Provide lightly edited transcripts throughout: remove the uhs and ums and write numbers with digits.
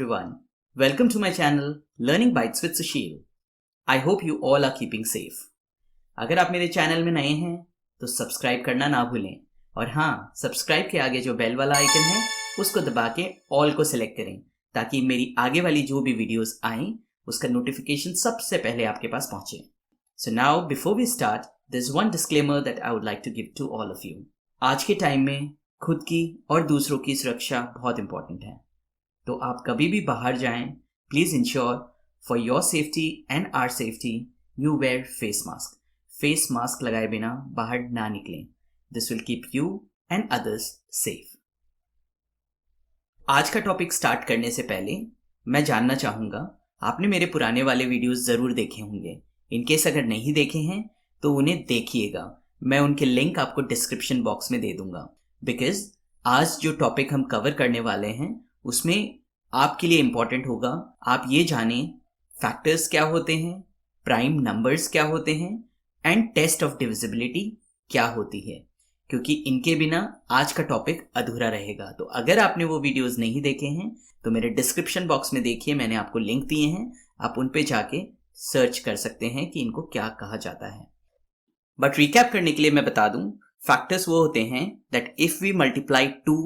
everyone. Welcome to my channel Learning Bites with Sushil. I hope you all are keeping safe. अगर आप मेरे channel में नए हैं तो सब्सक्राइब करना ना भूलें और हाँ, सब्सक्राइब के आगे जो बेल वाला आइकन है उसको दबा के ऑल को सिलेक्ट करें ताकि मेरी आगे वाली जो भी वीडियोस आएं उसका नोटिफिकेशन सबसे पहले आपके पास पहुंचे. So now before we start, there's one disclaimer that I would like to give to all of you. आज के टाइम में खुद की और दूसरों की सुरक्षा बहुत इंपॉर्टेंट है. तो आप कभी भी बाहर जाएं, please ensure for your safety and our safety you wear face mask. Face mask लगाए बिना बाहर ना निकलें. This will keep you and others safe. आज का टॉपिक स्टार्ट करने से पहले मैं जानना चाहूँगा, आपने मेरे पुराने वाले वीडियोस ज़रूर देखे होंगे. इनकेस अगर नहीं देखे हैं तो उन्हें देखिएगा. मैं उनके लिंक आपको डिस्क्रिप्शन बॉक्स में दे दूंगा. बिकॉज आज जो टॉपिक हम कवर करने वाले हैं उसमें आपके लिए इंपॉर्टेंट होगा आप ये जानें फैक्टर्स क्या होते हैं, प्राइम नंबर्स क्या होते हैं एंड टेस्ट ऑफ डिविजिबिलिटी क्या होती है, क्योंकि इनके बिना आज का टॉपिक अधूरा रहेगा. तो अगर आपने वो वीडियोस नहीं देखे हैं तो मेरे डिस्क्रिप्शन बॉक्स में देखिए, मैंने आपको लिंक दिए हैं, आप उन पे जाके सर्च कर सकते हैं कि इनको क्या कहा जाता है. बट रिकैप करने के लिए मैं बता दूं, फैक्टर्स वो होते हैं दैट इफ वी मल्टीप्लाई 2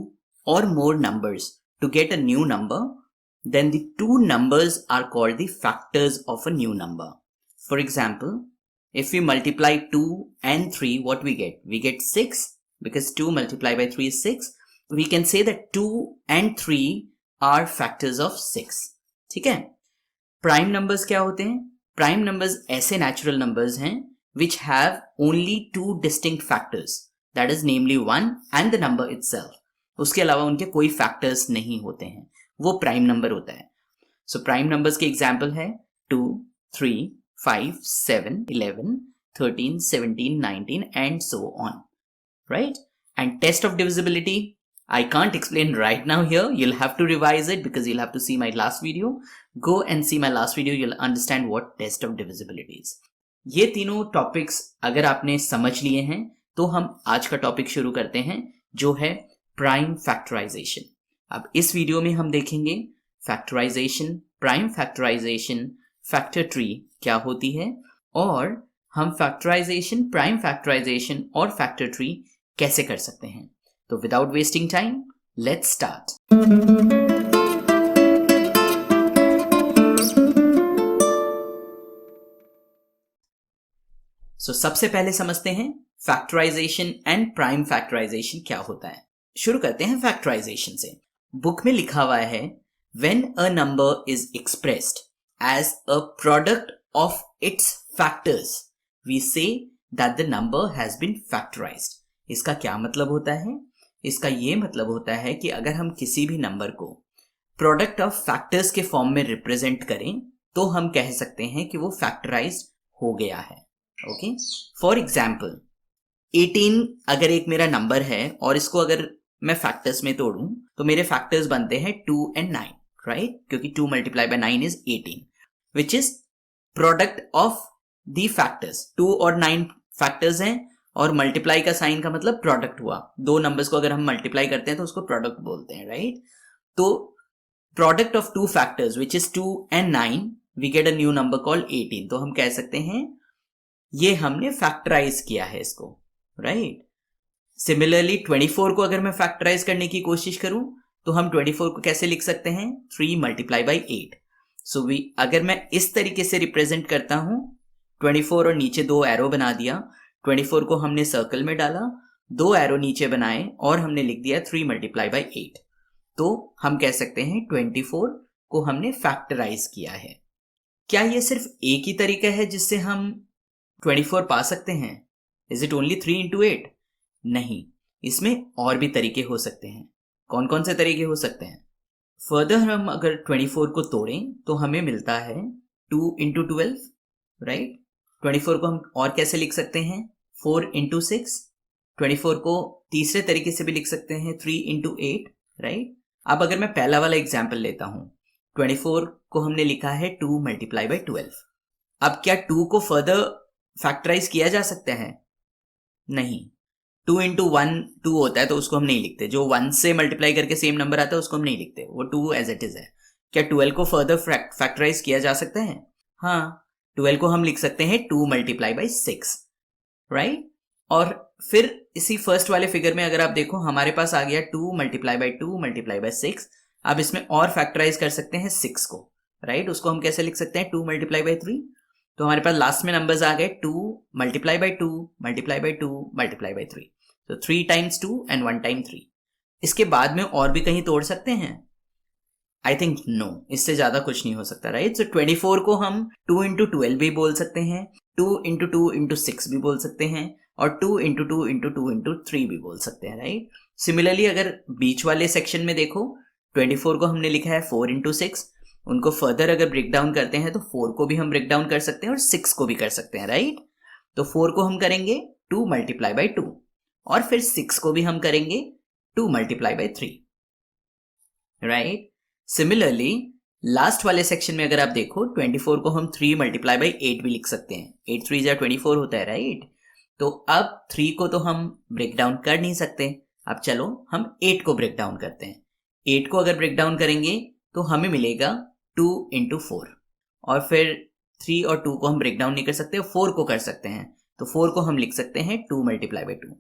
और मोर numbers to get a new number, then the two numbers are called the factors of a new number. For example, if we multiply 2 and 3, what we get? We get 6 because 2 multiplied by 3 is 6. We can say that 2 and 3 are factors of 6. ठीक है? Prime numbers क्या होते हैं? Prime numbers ऐसे natural numbers हैं which have only two distinct factors. That is namely 1 and the number itself. उसके अलावा उनके कोई फैक्टर्स नहीं होते हैं, वो प्राइम नंबर होता है. सो प्राइम नंबर्स के एग्जांपल है 2, 3, 5, 7, 11, 13, 17, 19 and so on. Right? And test of divisibility I can't explain right now here. You'll have to revise it because you'll have to see my last video. Go and see my last video. You'll understand what test of divisibility is. ये तीनों topics अगर आपने समझ लिए हैं तो हम आज का टॉपिक शुरू करते हैं जो है प्राइम फैक्टराइजेशन. अब इस वीडियो में हम देखेंगे factorization, prime factorization, factor tree क्या होती है और हम फैक्टराइजेशन, प्राइम फैक्टराइजेशन और फैक्टर ट्री कैसे कर सकते हैं. तो without wasting time let's start. So सबसे पहले समझते हैं फैक्टराइजेशन एंड प्राइम फैक्टराइजेशन क्या होता है. शुरू करते हैं फैक्टराइजेशन से. बुक में लिखा हुआ है when a number is expressed as a product of its factors we say that the number has been factorised. इसका क्या मतलब होता है? इसका ये मतलब होता है कि अगर हम किसी भी नंबर को प्रोडक्ट ऑफ फैक्टर्स के फॉर्म में रिप्रेजेंट करें तो हम कह सकते हैं कि वो फैक्टराइज्ड हो गया है. ओके, फॉर एग्जाम्पल 18 अगर एक मेरा नंबर है और इसको अगर मैं फैक्टर्स में तोड़ूं तो मेरे फैक्टर्स बनते हैं 2 and 9, राइट? क्योंकि 2 multiplied by 9 is 18, which is product of the factors. 2 और 9 फैक्टर्स हैं और मल्टीप्लाई का साइन का मतलब प्रोडक्ट हुआ. दो नंबर्स को अगर हम मल्टीप्लाई करते हैं तो उसको प्रोडक्ट बोलते हैं, राइट? तो product of 2 factors which is 2 and 9 we get a new number called 18. तो हम कह सकते हैं ये हमने फैक्टराइज किया है इसको, राइट? सिमिलरली 24 को अगर मैं फैक्टराइज करने की कोशिश करूं तो हम 24 को कैसे लिख सकते हैं? 3 multiplied by 8. सो अगर मैं इस तरीके से रिप्रेजेंट करता हूं 24 और नीचे 2 एरो बना दिया, 24 को हमने सर्कल में डाला, 2 एरो नीचे बनाए और हमने लिख दिया 3 multiplied by 8. तो हम कह सकते हैं 24 को हमने फैक्टराइज किया है. क्या ये सिर्फ एक ही तरीका है जिससे हम 24 पा सकते हैं? Is it only 3 into 8? नहीं, इसमें और भी तरीके हो सकते हैं. कौन कौन से तरीके हो सकते हैं? फर्दर हम अगर 24 को तोड़ें तो हमें मिलता है 2 into 12, राइट? 24 को हम और कैसे लिख सकते हैं? 4 into 6. 24 को तीसरे तरीके से भी लिख सकते हैं 3 into 8, राइट? अब अगर मैं पहला वाला एग्जाम्पल लेता हूं, 24 को हमने लिखा है 2 multiplied by 12. अब क्या 2 को फर्दर फैक्टराइज किया जा सकता है? नहीं. 2 into 1 2 होता है तो उसको हम नहीं लिखते. जो 1 से मल्टीप्लाई करके सेम नंबर आता है उसको हम नहीं लिखते, वो 2 एज इट इज है. क्या 12 को फर्दर फैक्टराइज किया जा सकता है? हाँ, 12 को हम लिख सकते हैं 2 मल्टीप्लाई बाई 6, राइट? और फिर इसी फर्स्ट वाले फिगर में अगर आप देखो हमारे पास आ गया 2 मल्टीप्लाई बाई 2 मल्टीप्लाई बाई 6। अब इसमें और फैक्टराइज कर सकते हैं 6 को, राइट? उसको हम कैसे लिख सकते हैं? 2 मल्टीप्लाई बाई 3। तो हमारे पास लास्ट में नंबर्स आ गए 2 multiply by 2 multiply by 2 multiply by 3। तो 3 टाइम्स 2 एंड 1 टाइम 3। इसके बाद में और भी कहीं तोड़ सकते हैं? आई थिंक नो, इससे ज्यादा कुछ नहीं हो सकता, राइट? सो 24 को हम 2 इंटू 12 भी बोल सकते हैं, 2 इंटू 2 इंटू 6 भी बोल सकते हैं, और 2 इंटू 2 इंटू 2 इंटू 3 भी बोल सकते हैं, राइट? सिमिलरली अगर बीच वाले सेक्शन में देखो 24 को हमने लिखा है 4 इंटू 6, उनको फर्दर अगर ब्रेक डाउन करते हैं तो 4 को भी हम ब्रेक डाउन कर सकते हैं और 6 को भी कर सकते हैं, राइट? तो 4 को हम करेंगे 2 मल्टीप्लाई बाई 2, और फिर 6 को भी हम करेंगे 2 multiply by 3, right? Similarly last वाले सेक्शन में अगर आप देखो 24 को हम 3 मल्टीप्लाई बाई 8 भी लिख सकते हैं। 8 3 जा 24 होता है, राइट? तो अब 3 को तो हम ब्रेक डाउन कर नहीं सकते। अब चलो हम 8 को ब्रेक डाउन करते हैं। 8 को अगर ब्रेक डाउन करेंगे तो हमें मिलेगा 2 इंटू 4, और फिर 3 और 2 को हम ब्रेक डाउन नहीं कर सकते, 4 को कर सकते हैं। तो 4 को हम लिख सकते हैं 2 मल्टीप्लाई बाई 2।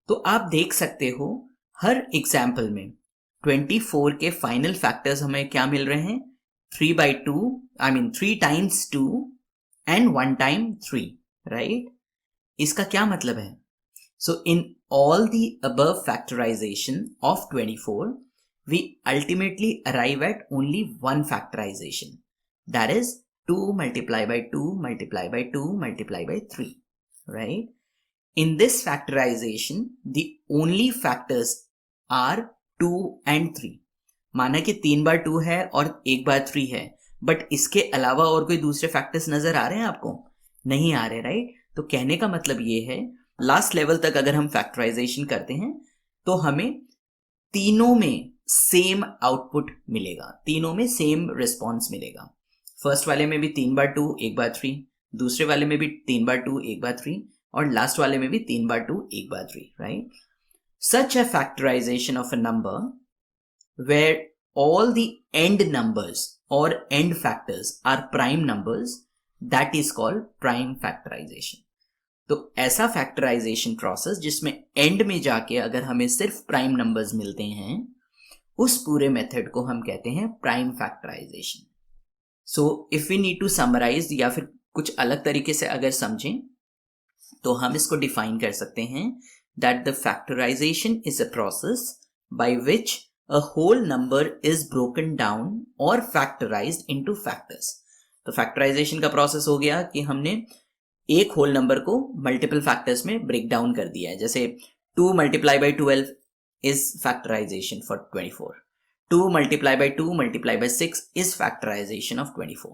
तो आप देख सकते हो हर एग्जाम्पल में 24 के फाइनल फैक्टर्स हमें क्या मिल रहे हैं? 3 by 2, I mean 3 times 2 and 1 time 3, right? इसका क्या मतलब है? So in all the above factorization of 24, we ultimately arrive at only one factorization, that is 2 multiply by 2 multiply by 2 multiply by 3, right? In this factorization the only factors are 2 and 3. माना कि 3 बार 2 है और 1 बार 3 है, but इसके अलावा और कोई दूसरे फैक्टर्स नजर आ रहे हैं आपको? नहीं आ रहे, राइट? तो कहने का मतलब ये है लास्ट लेवल तक अगर हम फैक्टराइजेशन करते हैं तो हमें तीनों में सेम आउटपुट मिलेगा, तीनों में सेम रिस्पॉन्स मिलेगा। फर्स्ट वाले में भी 3 बार 2 1 बार 3, दूसरे वाले में भी 3 बार 2 1 बार 3, और लास्ट वाले में भी 3 बार 2 1 बार 3, right? Such a factorization of a number where all the end numbers और and factors are prime numbers, that is called prime factorization. तो ऐसा फैक्टराइजेशन प्रोसेस जिसमें एंड में जाके अगर हमें सिर्फ प्राइम नंबर्स मिलते हैं, उस पूरे मेथड को हम कहते हैं prime factorisation. So if we need to summarise या फिर कुछ अलग तरीके से अगर समझें तो हम इसको डिफाइन कर सकते हैं that the factorisation is a process by which a whole number is broken down और फैक्टराइज्ड इनटू फैक्टर्स। तो फैक्टराइजेशन का प्रोसेस हो गया कि हमने एक होल नंबर को मल्टीपल फैक्टर्स में ब्रेक डाउन कर दिया है। जैसे 2 multiply by 12 is factorization for 24. 2 multiply by 2 multiply by 6 is factorization of 24.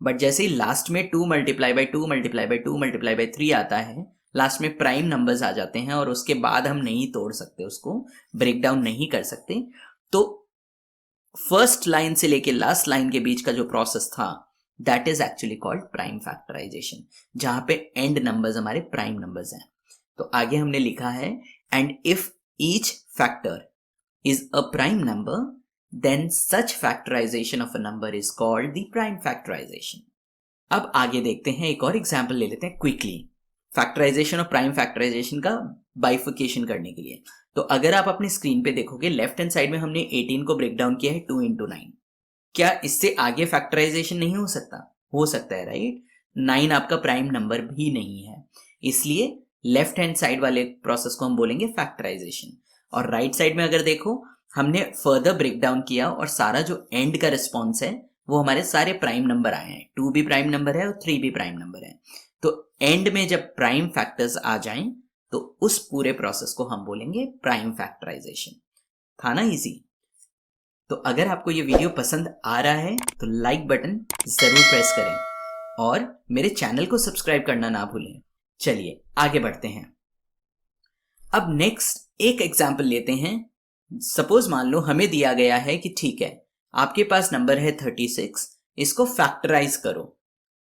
But जैसे ही लास्ट में 2 multiply by 2 multiply by 2 multiply by 3 आता है, लास्ट में प्राइम नंबर्स आ जाते हैं और उसके बाद हम नहीं तोड़ सकते, उसको ब्रेक डाउन नहीं कर सकते। तो फर्स्ट लाइन से लेके लास्ट लाइन के बीच का जो प्रोसेस था that is actually called prime factorisation, जहां पे एंड नंबर्स हमारे प्राइम नंबर्स हैं। तो आगे हमने लिखा है and if each factor is a prime number, then such factorization of a number is called the prime factorization. अब आगे देखते हैं, एक और एग्जाम्पल ले लेते हैं क्विकली फैक्टराइजेशन और प्राइम फैक्टराइजेशन का बाइफिकेशन करने के लिए। तो अगर आप अपने स्क्रीन पे देखोगे लेफ्ट हैंड साइड में हमने 18 को ब्रेक डाउन किया है 2 इंटू 9। क्या इससे आगे फैक्टराइजेशन नहीं हो सकता? हो सकता है, राइट? 9 आपका प्राइम नंबर भी नहीं है, इसलिए लेफ्ट हैंड साइड वाले प्रोसेस को हम बोलेंगे फैक्टराइजेशन। और राइट साइड में अगर देखो हमने फर्दर ब्रेक डाउन किया और सारा जो एंड का रिस्पॉन्स है वो हमारे सारे प्राइम नंबर आए हैं। 2 भी प्राइम नंबर है और 3 भी प्राइम नंबर है। तो एंड में जब प्राइम फैक्टर्स आ जाएं तो उस पूरे प्रोसेस को हम बोलेंगे प्राइम फैक्टराइजेशन। था ना इजी? तो अगर आपको ये वीडियो पसंद आ रहा है तो लाइक बटन जरूर प्रेस करें और मेरे चैनल को सब्सक्राइब करना ना भूलें। चलिए आगे बढ़ते हैं। अब नेक्स्ट एक एग्जाम्पल लेते हैं। सपोज मान लो हमें दिया गया है कि ठीक है आपके पास नंबर है 36, इसको फैक्टराइज करो।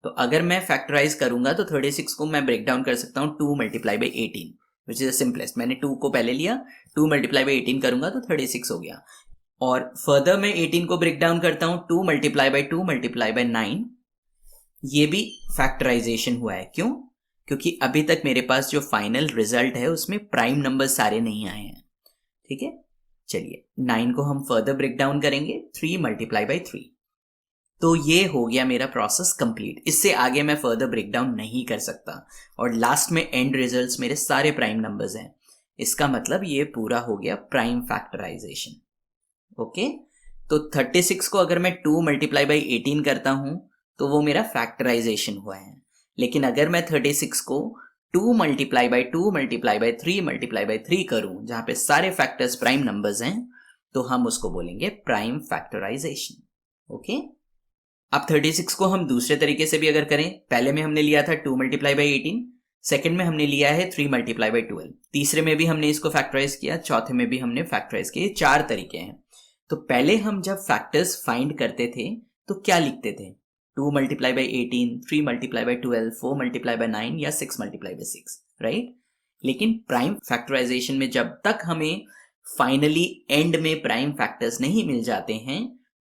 तो अगर मैं फैक्टराइज करूंगा तो 36 को मैं ब्रेक डाउन कर सकता हूं 2 multiply by 18, which is the simplest. मैंने 2 को पहले लिया, 2 मल्टीप्लाई बाई 18 करूंगा तो 36 हो गया। और फर्दर मैं 18 को ब्रेक डाउन करता हूं 2 मल्टीप्लाई बाय 2 मल्टीप्लाई बाय 9, ये भी फैक्टराइजेशन हुआ है। क्यों? क्योंकि अभी तक मेरे पास जो फाइनल रिजल्ट है उसमें प्राइम नंबर सारे नहीं आए हैं। ठीक है, चलिए 9 को हम फर्दर ब्रेक डाउन करेंगे 3 मल्टीप्लाई बाय 3। तो ये हो गया मेरा प्रोसेस कंप्लीट। इससे आगे मैं फर्दर ब्रेक डाउन नहीं कर सकता और लास्ट में एंड रिजल्ट्स मेरे सारे प्राइम नंबर्स हैं। इसका मतलब ये पूरा हो गया प्राइम फैक्टराइजेशन। ओके, तो 36 को अगर मैं 2 मल्टीप्लाई बाई 18 करता हूं तो वो मेरा फैक्टराइजेशन हुआ है। लेकिन अगर मैं 36 को 2 multiply by 2 multiply by 3 multiply by 3 करूं, जहां पे सारे फैक्टर्स प्राइम नंबर्स हैं, तो हम उसको बोलेंगे प्राइम फैक्टराइजेशन। ओके, अब 36 को हम दूसरे तरीके से भी अगर करें, पहले में हमने लिया था 2 मल्टीप्लाई बाई 18, सेकेंड में हमने लिया है 3 मल्टीप्लाई बाई 12, तीसरे में भी हमने इसको फैक्टराइज किया, चौथे में भी हमने फैक्टराइज किया। 4 तरीके हैं। तो पहले हम जब फैक्टर्स फाइंड करते थे तो क्या लिखते थे? 2 multiply by 18, 3 multiply by 12, 4 multiply by 9 या 6 मल्टीप्लाई बाई 6, राइट? लेकिन प्राइम फैक्टराइजेशन में जब तक हमें फाइनली एंड में प्राइम फैक्टर्स नहीं मिल जाते हैं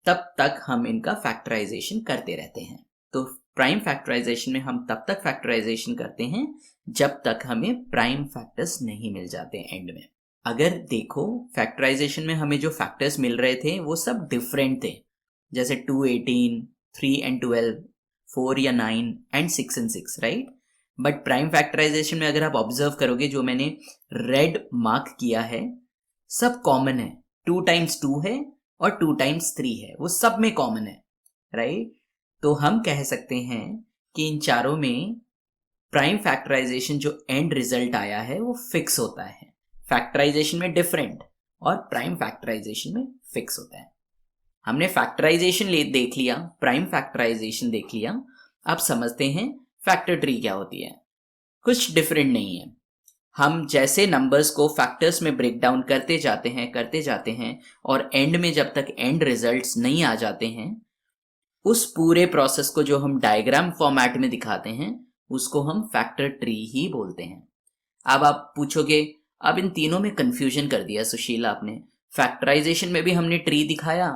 तब तक हम इनका फैक्टराइजेशन करते रहते हैं। तो प्राइम फैक्टराइजेशन में हम तब तक फैक्टराइजेशन करते हैं जब तक हमें प्राइम फैक्टर्स नहीं मिल जाते एंड में। अगर देखो फैक्टराइजेशन में हमें जो फैक्टर्स मिल रहे थे वो सब डिफरेंट थे, जैसे 2, 18, 3 and 12, 4 या 9 एंड 6 and 6, राइट? बट प्राइम फैक्टराइजेशन में अगर आप ऑब्जर्व करोगे, जो मैंने रेड मार्क किया है सब कॉमन है। 2 times 2 है और 2 times 3 है, वो सब में कॉमन है, राइट? तो हम कह सकते हैं कि इन चारों में प्राइम फैक्टराइजेशन जो एंड रिजल्ट आया है वो फिक्स होता है। फैक्टराइजेशन में डिफरेंट और प्राइम फैक्टराइजेशन में फिक्स होता है। हमने फैक्टराइजेशन देख लिया, प्राइम फैक्टराइजेशन देख लिया। अब समझते हैं फैक्टर ट्री क्या होती है। कुछ डिफरेंट नहीं है। हम जैसे नंबर्स को फैक्टर्स में ब्रेक डाउन करते जाते हैं और एंड में जब तक एंड रिजल्ट्स नहीं आ जाते हैं, उस पूरे प्रोसेस को जो हम डायग्राम फॉर्मेट में दिखाते हैं उसको हम फैक्टर ट्री ही बोलते हैं। अब आप पूछोगे, अब इन तीनों में कंफ्यूजन कर दिया सुशील आपने। फैक्टराइजेशन में भी हमने ट्री दिखाया,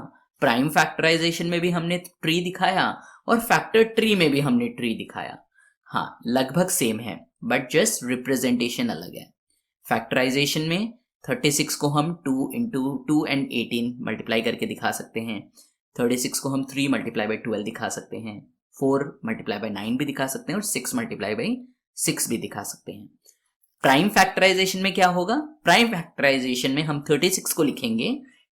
प्राइम फैक्टराइजेशन में भी हमने ट्री दिखाया और फैक्टर ट्री में भी हमने ट्री दिखाया। हाँ, लगभग सेम है बट जस्ट रिप्रेजेंटेशन अलग है। फैक्टराइजेशन में 36 को हम 2 into 2 and 18 मल्टीप्लाई करके दिखा सकते हैं। 36 को हम 3 मल्टीप्लाई बाई 12 दिखा सकते हैं, 4 मल्टीप्लाई बाई 9 भी दिखा सकते हैं और 6 मल्टीप्लाई बाई 6 भी दिखा सकते हैं। प्राइम फैक्टराइजेशन में क्या होगा? प्राइम फैक्टराइजेशन में हम 36 को लिखेंगे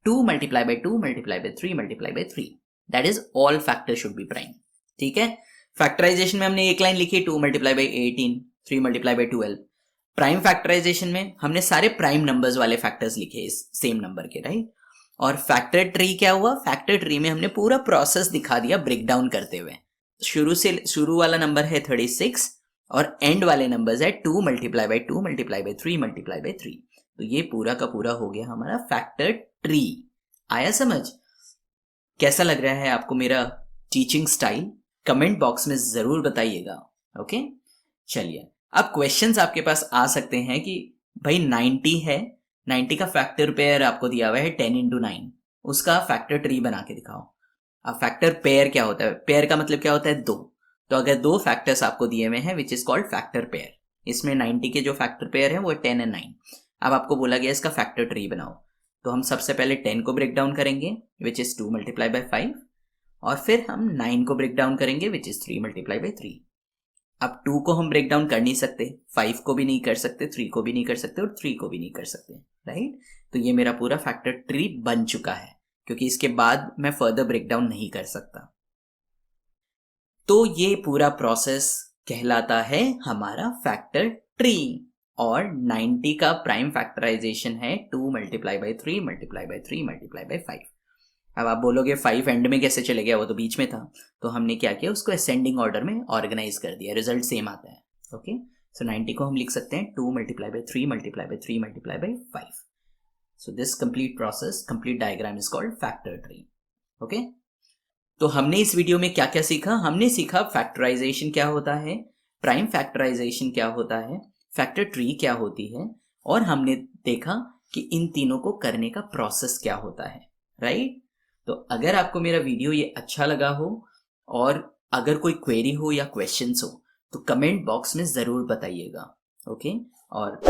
2 multiply by 2 multiply by 3 multiply by 3, that is all factor should be prime. ठीक है, फैक्टराइजेशन में हमने एक लाइन लिखी 2 multiply by 18, 3 multiply by 12। Prime factorisation में हमने सारे प्राइम नंबर्स वाले फैक्टर्स लिखे इस सेम नंबर के, राइट? और फैक्टर ट्री क्या हुआ? फैक्टर ट्री में हमने पूरा प्रोसेस दिखा दिया ब्रेक डाउन करते हुए। शुरू वाला नंबर है 36 और एंड वाले नंबर्स है 2 multiply by 2 multiply by 3 multiply by 3। तो ये पूरा का पूरा हो गया हमारा फैक्टर ट्री। आया समझ? कैसा लग रहा है आपको मेरा टीचिंग स्टाइल? कमेंट बॉक्स में जरूर बताइएगा। ओके, चलिए अब क्वेश्चंस आपके पास आ सकते हैं कि भाई 90 है, 90 का फैक्टर पेयर आपको दिया हुआ है 10 into 9, उसका फैक्टर ट्री बना के दिखाओ। अब फैक्टर पेयर क्या होता है? पेयर का मतलब क्या होता है? 2। तो अगर 2 फैक्टर्स आपको दिए हुए हैं which is called factor pair, इसमें 90 के जो फैक्टर पेयर है वो 10 and 9। अब आपको बोला गया इसका फैक्टर ट्री बनाओ, तो हम सबसे पहले 10 को ब्रेक डाउन करेंगे विच इज 2 मल्टीप्लाई बाई 5, और फिर हम 9 को ब्रेक डाउन करेंगे विच इज 3 मल्टीप्लाई बाई 3। अब 2 को हम ब्रेक डाउन कर नहीं सकते, 5 को भी नहीं कर सकते, 3 को भी नहीं कर सकते और 3 को भी नहीं कर सकते, राइट? तो ये मेरा पूरा फैक्टर ट्री बन चुका है, क्योंकि इसके बाद मैं फर्दर ब्रेक डाउन नहीं कर सकता। तो ये पूरा प्रोसेस कहलाता है हमारा फैक्टर ट्री। और 90 का प्राइम फैक्टराइजेशन है 2 multiply by 3 multiply by 3 multiply by 5। अब आप बोलोगे 5 एंड में कैसे चले गया, वो तो बीच में था। तो हमने क्या किया, उसको असेंडिंग ऑर्डर में ऑर्गेनाइज कर दिया, रिजल्ट सेम आता है। ओके, सो 90 को हम लिख सकते हैं 2 multiply by 3 multiply by 3 multiply by 5। So this complete process, complete diagram is called factor tree. Okay, तो हमने इस वीडियो में क्या क्या सीखा? हमने सीखा फैक्टराइजेशन क्या होता है, प्राइम फैक्टराइजेशन क्या होता है, फैक्टर ट्री क्या होती है, और हमने देखा कि इन तीनों को करने का प्रोसेस क्या होता है, राइट? तो अगर आपको मेरा वीडियो ये अच्छा लगा हो और अगर कोई क्वेरी हो या क्वेश्चंस हो तो कमेंट बॉक्स में ज़रूर बताइएगा, ओके? और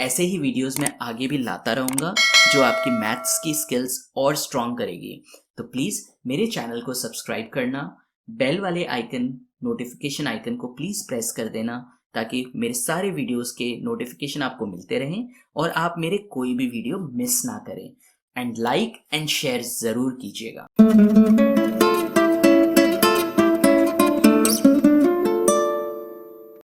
ऐसे ही वीडियोस मैं आगे भी लाता रहूँगा जो आपकी मैथ्स की स्किल्स और स्ट्रॉन्ग करेगी। तो प्लीज़ मेरे चैनल को सब्सक्राइब करना, बेल वाले आइकन, नोटिफिकेशन आइकन को प्लीज़ प्रेस कर देना ताकि मेरे सारे वीडियोस के नोटिफिकेशन आपको मिलते रहें और आप मेरे कोई भी वीडियो मिस ना करें। एंड लाइक एंड शेयर ज़रूर कीजिएगा।